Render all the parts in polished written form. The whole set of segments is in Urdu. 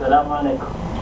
السلام عليكم.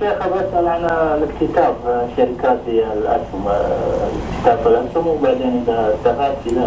شيخ بسأل عن الاكتتاب شركات الأسهم، اكتتاب الأسهم وبعدين إذا استفدت إلى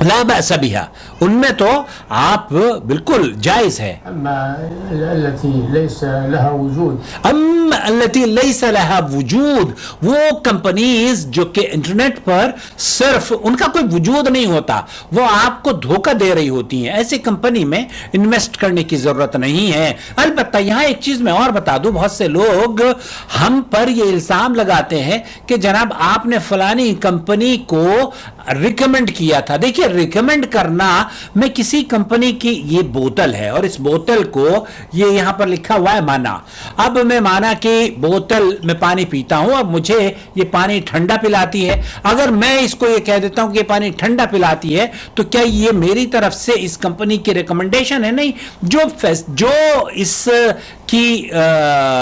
لا بأس بها، ان میں تو آپ بالکل جائز ہے. أما التي ليس لها وجود اما التي ليس لها وجود، وہ کمپنیز جو کہ انٹرنیٹ پر صرف ان کا کوئی وجود نہیں ہوتا، وہ آپ کو دھوکہ دے رہی ہوتی ہیں، ایسی کمپنی میں انویسٹ کرنے کی ضرورت نہیں ہے. البتہ یہاں ایک چیز میں اور بتا دوں، بہت سے لوگ ہم پر یہ الزام لگاتے ہیں کہ جناب آپ نے فلانی کمپنی کو ریکمینڈ کیا تھا. دیکھیے ریکمینڈ کرنا، میں کسی کمپنی کی یہ بوتل ہے اور اس بوتل کو یہ یہاں پر لکھا ہوا ہے مانا، اب میں مانا کی بوتل میں پانی پیتا ہوں، اب مجھے یہ پانی ٹھنڈا پلاتی ہے، اگر میں اس کو یہ کہہ دیتا ہوں کہ یہ پانی ٹھنڈا پلاتی ہے تو کیا یہ میری طرف سے اس کمپنی کی ریکمنڈیشن ہے؟ نہیں. جو اس کی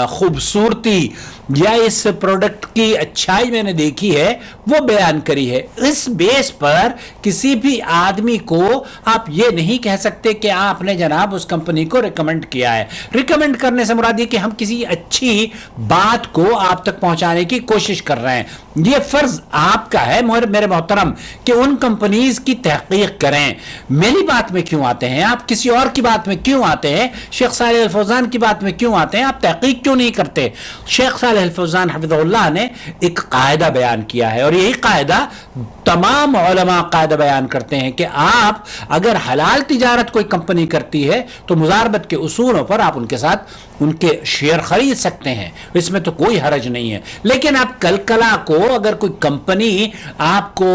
خوبصورتی یا اس پروڈکٹ کی اچھائی میں نے دیکھی ہے وہ بیان کری ہے. اس بیس پر کسی بھی آدمی کو آپ یہ نہیں کہہ سکتے کہ آپ نے جناب اس کمپنی کو ریکمنڈ کیا ہے. ریکمنڈ کرنے سے مراد یہ کہ ہم کسی اچھی بات کو آپ تک پہنچانے کی کوشش کر رہے ہیں. یہ فرض آپ کا ہے میرے محترم کہ ان کمپنیز کی تحقیق کریں. میری بات میں کیوں آتے ہیں آپ؟ کسی اور کی بات میں کیوں آتے ہیں؟ شیخ صالح الفوزان کی بات میں کیوں آتے ہیں؟ آپ تحقیق کیوں نہیں کرتے؟ شیخ صالح الفوزان حفظہ اللہ نے ایک قاعدہ بیان کیا ہے اور یہی قاعدہ تمام علماء قاعدہ بیان کرتے ہیں کہ آپ اگر حلال تجارت کوئی کمپنی کرتی ہے تو مضاربت کے اصولوں پر آپ ان کے ساتھ ان کے شیئر خرید سکتے ہیں، اس میں تو کوئی حرج نہیں ہے. لیکن آپ کل کلا کو اگر کوئی کمپنی آپ کو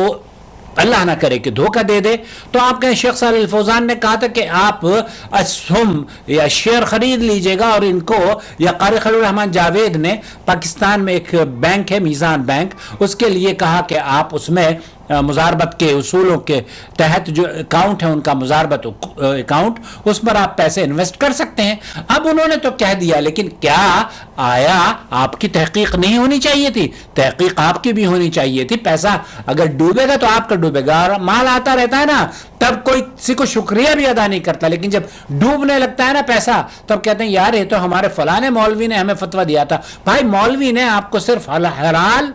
اللہ نہ کرے کہ دھوکہ دے دے تو آپ کہیں شیخ صالح الفوزان نے کہا تھا کہ آپ اسہم یا شیئر خرید لیجئے گا، اور ان کو یا قاری خلیل الرحمن جاوید نے پاکستان میں ایک بینک ہے میزان بینک، اس کے لیے کہا کہ آپ اس میں مضاربت کے اصولوں کے تحت جو اکاؤنٹ ہے ان کا مضاربت اکاؤنٹ، اس پر آپ پیسے انویسٹ کر سکتے ہیں. اب انہوں نے تو کہہ دیا، لیکن کیا آیا آپ کی تحقیق نہیں ہونی چاہیے تھی؟ تحقیق آپ کی بھی ہونی چاہیے تھی. پیسہ اگر ڈوبے گا تو آپ کا ڈوبے گا، اور مال آتا رہتا ہے نا تب کوئی کسی کو شکریہ بھی ادا نہیں کرتا، لیکن جب ڈوبنے لگتا ہے نا پیسہ تب کہتے ہیں یار یہ تو ہمارے فلانے مولوی نے ہمیں فتویٰ دیا تھا. بھائی مولوی نے آپ کو صرف حلال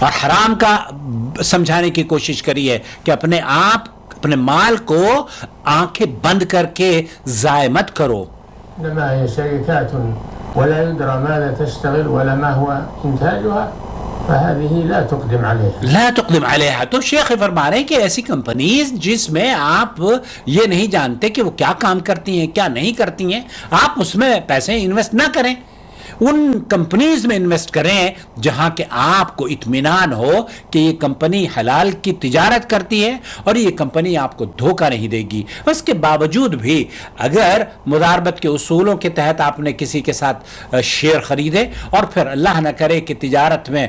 اور حرام کا سمجھانے کی کوشش کری ہے کہ اپنے آپ اپنے مال کو آنکھیں بند کر کے ضائع مت کرو. انما هي شركات ولا يدرى ماذا تشتغل ولا ما هو انتاجها فهذه لا تقدم عليها. لا تقدم عليها. تو شیخ فرما رہے ہیں کہ ایسی کمپنیز جس میں آپ یہ نہیں جانتے کہ وہ کیا کام کرتی ہیں کیا نہیں کرتی ہیں، آپ اس میں پیسے انویسٹ نہ کریں. ان کمپنیز میں انویسٹ کریں جہاں کہ آپ کو اطمینان ہو کہ یہ کمپنی حلال کی تجارت کرتی ہے اور یہ کمپنی آپ کو دھوکہ نہیں دے گی. اس کے باوجود بھی اگر مضاربت کے اصولوں کے تحت آپ نے کسی کے ساتھ شیئر خریدے اور پھر اللہ نہ کرے کہ تجارت میں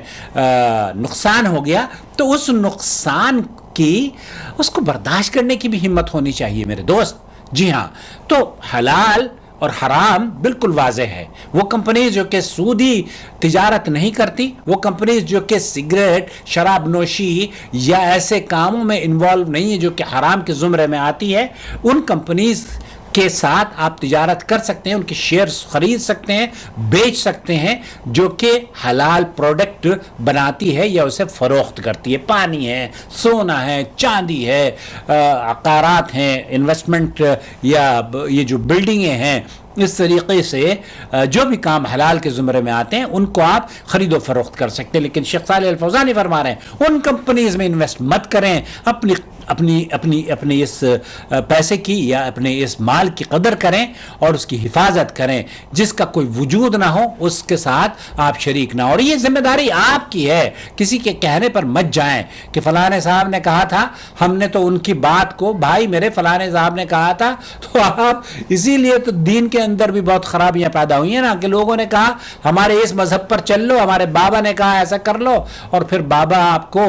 نقصان ہو گیا تو اس نقصان کی اس کو برداشت کرنے کی بھی ہمت ہونی چاہیے میرے دوست. جی ہاں، تو حلال اور حرام بالکل واضح ہے. وہ کمپنیز جو کہ سودی تجارت نہیں کرتی، وہ کمپنیز جو کہ سگریٹ شراب نوشی یا ایسے کاموں میں انوالو نہیں ہے جو کہ حرام کے زمرے میں آتی ہے، ان کمپنیز کے ساتھ آپ تجارت کر سکتے ہیں، ان کے شیئرز خرید سکتے ہیں، بیچ سکتے ہیں جو کہ حلال پروڈکٹ بناتی ہے یا اسے فروخت کرتی ہے. پانی ہے، سونا ہے، چاندی ہے، عقارات ہیں، انویسٹمنٹ یا یہ جو بلڈنگیں ہیں، اس طریقے سے جو بھی کام حلال کے زمرے میں آتے ہیں ان کو آپ خرید و فروخت کر سکتے ہیں. لیکن شیخ صالح الفوزانی فرما رہے ہیں ان کمپنیز میں انویسٹ مت کریں. اپنی اس پیسے کی یا اپنے اس مال کی قدر کریں اور اس کی حفاظت کریں. جس کا کوئی وجود نہ ہو اس کے ساتھ آپ شریک نہ ہو. اور یہ ذمہ داری آپ کی ہے، کسی کے کہنے پر مت جائیں کہ فلانے صاحب نے کہا تھا، ہم نے تو ان کی بات کو، بھائی میرے فلانے صاحب نے کہا تھا تو آپ اسی لیے تو دین کے اندر بھی بہت خرابیاں پیدا ہوئی ہیں نا کہ لوگوں نے کہا ہمارے اس مذہب پر چل لو، ہمارے بابا نے کہا ایسا کر لو، اور پھر بابا آپ کو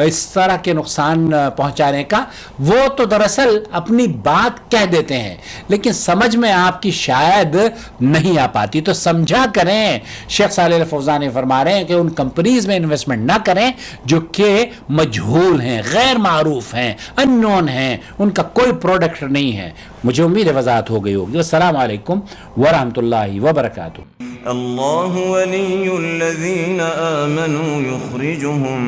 اس طرح کے نقصان پہنچانے کا. وہ تو دراصل اپنی بات کہہ دیتے ہیں لیکن سمجھ میں آپ کی شاید نہیں آ پاتی، تو سمجھا کریں. شیخ صالح الفوزانی فرما رہے ہیں کہ ان کمپنیز میں انویسٹمنٹ نہ کریں جو کہ مجہول ہیں، غیر معروف ہیں، ان نون ہیں، ان کا کوئی پروڈکٹ نہیں ہے. مجھے امید ہے وضاحت ہو گئی ہوگی. السلام علیکم ورحمۃ اللہ وبرکاتہ. الله ولي الذين آمنوا يخرجهم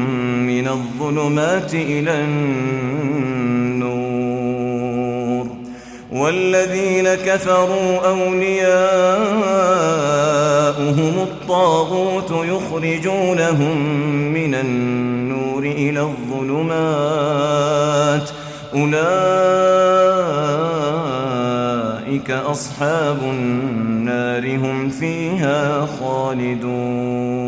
من الظلمات إلى النور والذين كفروا أولياؤهم الطاغوت يخرجونهم من النور إلى الظلمات أولئك أصحاب النار هم فيها خالدون